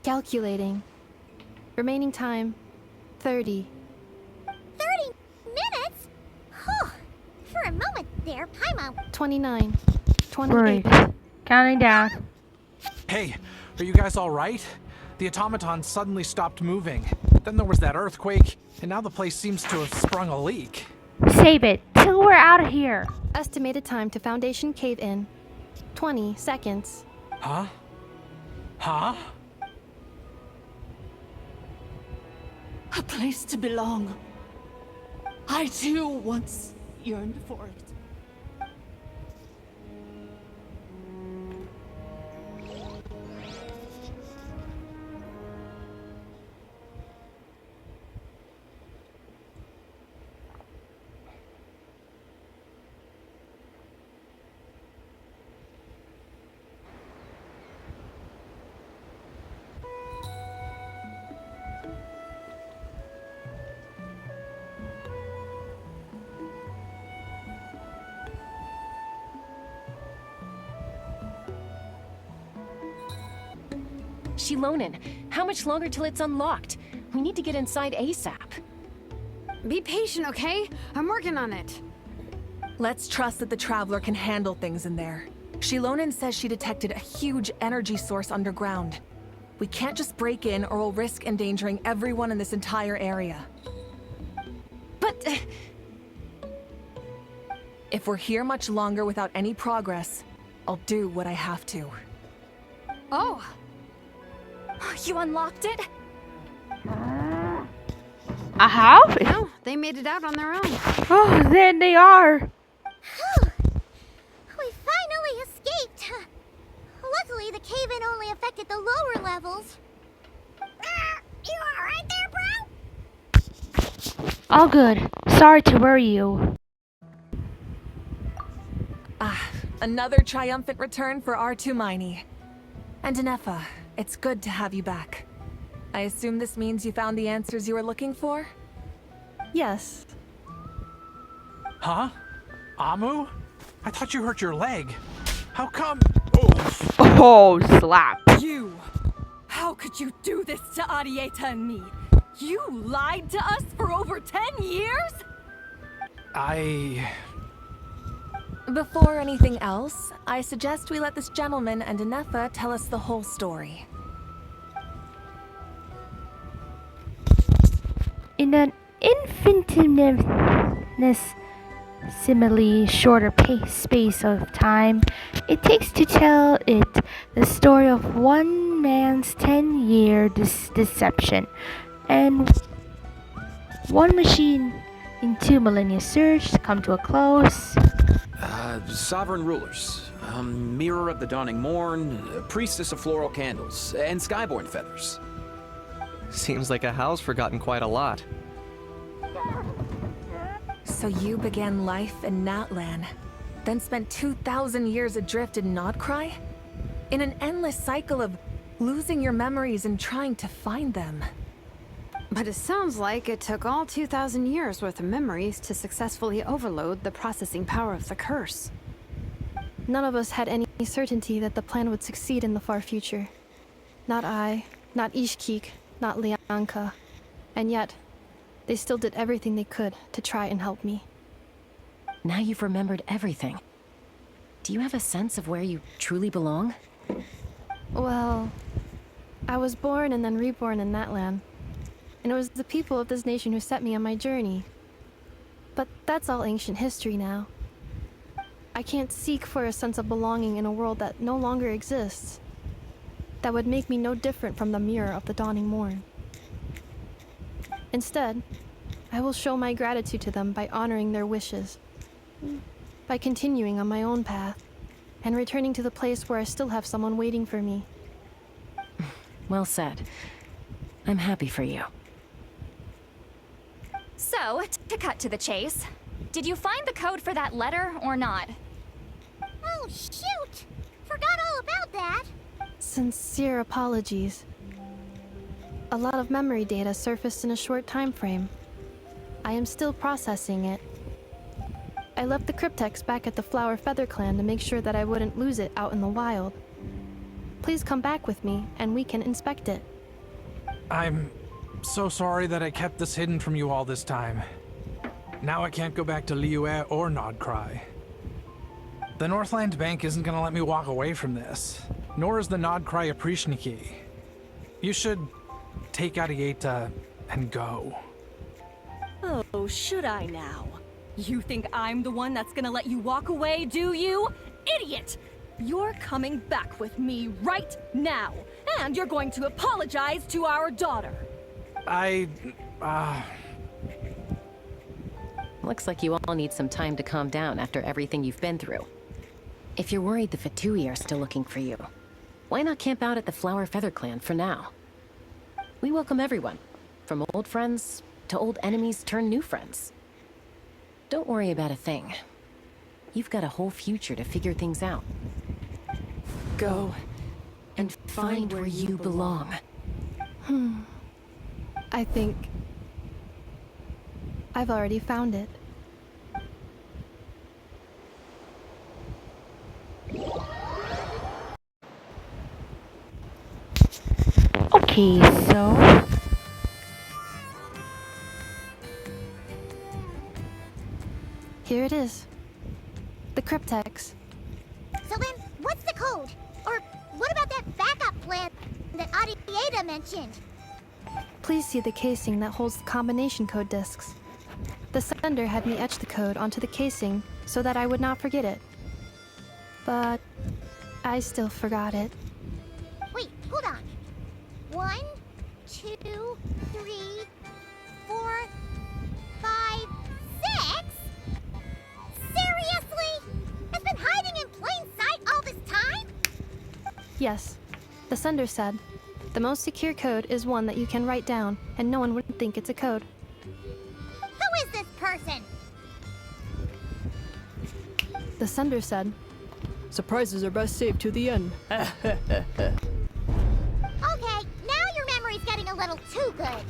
Calculating. Remaining time, 30. 30 minutes? Whew. For a moment there, Paimon. 29. 28. Great. Counting down. Hey, are you guys all right? The automaton suddenly stopped moving. Then there was that earthquake, and now the place seems to have sprung a leak. Save it till we're out of here. Estimated time to Foundation cave-in, 20 seconds. Huh? Huh? A place to belong. I too once yearned for it. Shilonen, how much longer till it's unlocked? We need to get inside ASAP. Be patient, okay? I'm working on it. Let's trust that the Traveler can handle things in there. Shilonen says she detected a huge energy source underground. We can't just break in or we'll risk endangering everyone in this entire area. But... If we're here much longer without any progress, I'll do what I have to. Oh! You unlocked it? I have? No, they made it out on their own. Oh, there they are. We finally escaped. Luckily, the cave-in only affected the lower levels. You alright there, bro? All good. Sorry to worry you. Another triumphant return for R2 Miney. And Inefa, it's good to have you back. I assume this means you found the answers you were looking for? Yes. Huh? Amu? I thought you hurt your leg. How come? Oh, slap. You! How could you do this to Arieta and me? You lied to us for over 10 years? Before anything else, I suggest we let this gentleman and Inefa tell us the whole story. In an infinitesimally shorter space of time it takes to tell it the story of one man's 10-year deception and one machine in 2 millennia surge to come to a close. Sovereign rulers, mirror of the dawning morn, priestess of floral candles, and skyborn feathers. Seems like a howl's forgotten quite a lot. So you began life in Natlan, then spent 2,000 years adrift in Nodcry? In an endless cycle of losing your memories and trying to find them. But it sounds like it took all 2,000 years worth of memories to successfully overload the processing power of the curse. None of us had any certainty that the plan would succeed in the far future. Not I, not Ishkik, not Lianka. And yet, they still did everything they could to try and help me. Now you've remembered everything. Do you have a sense of where you truly belong? Well, I was born and then reborn in that land. And it was the people of this nation who set me on my journey. But that's all ancient history now. I can't seek for a sense of belonging in a world that no longer exists. That would make me no different from the mirror of the dawning morn. Instead, I will show my gratitude to them by honoring their wishes, by continuing on my own path, and returning to the place where I still have someone waiting for me. Well said. I'm happy for you. So, to cut to the chase, did you find the code for that letter or not? Oh, shoot! Forgot all about that. Sincere apologies. A lot of memory data surfaced in a short time frame. I am still processing it. I left the cryptex back at the Flower Feather Clan to make sure that I wouldn't lose it out in the wild. Please come back with me, and we can inspect it. I'm so sorry that I kept this hidden from you all this time. Now I can't go back to Liyue or Nodcry. The Northland Bank isn't gonna let me walk away from this, nor is the Nodcry Aprishniki. You should take Arieta and go. Oh, should I now? You think I'm the one that's gonna let you walk away, do you? Idiot! You're coming back with me right now, and you're going to apologize to our daughter. Looks like you all need some time to calm down after everything you've been through. If you're worried the Fatui are still looking for you, why not camp out at the Flower Feather Clan for now? We welcome everyone, from old friends to old enemies turned new friends. Don't worry about a thing. You've got a whole future to figure things out. Go and find where you belong. I think I've already found it. Okay, so here it is. The cryptex. So then, what's the code? Or what about that backup plan that Arieta mentioned? Please see the casing that holds the combination code discs. The sender had me etch the code onto the casing so that I would not forget it. But I still forgot it. Wait, hold on. 1, 2, 3, 4, 5, 6? Seriously? It's been hiding in plain sight all this time? Yes, the sender said, the most secure code is one that you can write down, and no one would think it's a code. Who is this person? The sender said, surprises are best saved to the end. Okay, now your memory's getting a little too good.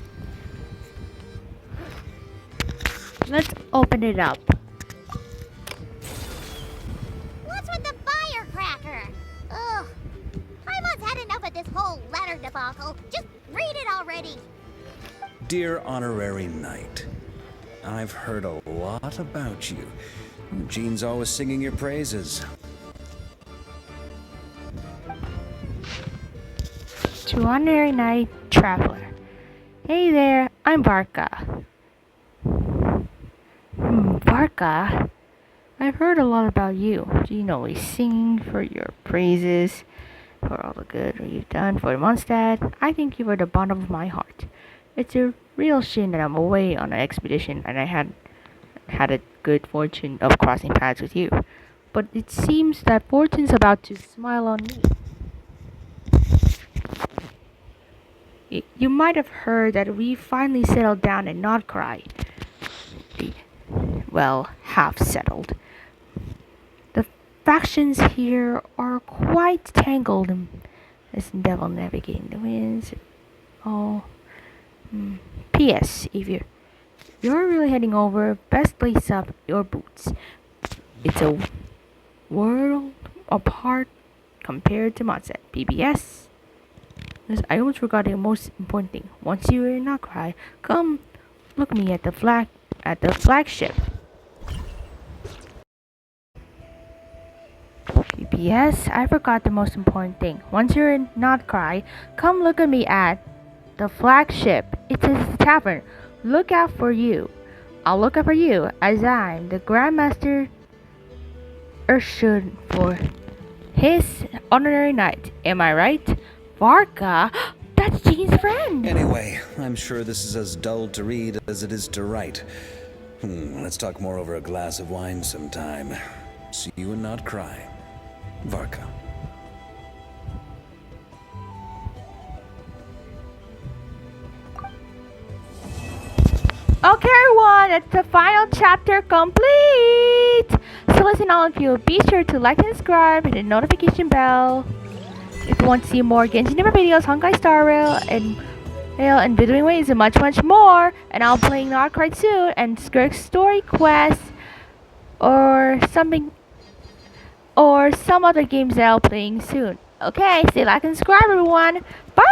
Let's open it up. What's with the firecracker? Ugh. I must had enough of this whole letter debacle. Just read it already. Dear Honorary Knight, I've heard a lot about you. Jean's always singing your praises. To Honorary Knight Traveler. Hey there, I'm Varka. Varka? I've heard a lot about you. Jean always singing for your praises, for all the good you've done for Mondstadt. I think you are the bottom of my heart. It's a real shame that I'm away on an expedition and I had a good fortune of crossing paths with you. But it seems that fortune's about to smile on me. You might have heard that we finally settled down in Nodcry. Well, half settled. The factions here are quite tangled as devil navigating the winds. Oh. P.S. If you're really heading over, best lace up your boots. It's a world apart compared to Mondstadt. PBS. I almost forgot the most important thing. Once you're in Nodcry, come look me at the flagship. PBS, I forgot the most important thing. Once you're in Nodcry, come look at me at the flagship. It is the tavern. Look out for you. I'll look out for you as I'm the Grandmaster Urshun for his honorary knight. Am I right? Varka? That's Jean's friend! Anyway, I'm sure this is as dull to read as it is to write. Let's talk more over a glass of wine sometime. See you and not cry. Varka. Okay everyone, that's the final chapter complete! So listen, all of you, be sure to like and subscribe, hit the notification bell. If you want to see more Genshin Impact videos, Honkai Star Rail, and Bidwing Ways, and much more, and I'll be playing Nodcry soon, and Skirk Story Quest, or something, or some other games that I'll be playing soon. Okay, stay like and subscribe everyone. Bye!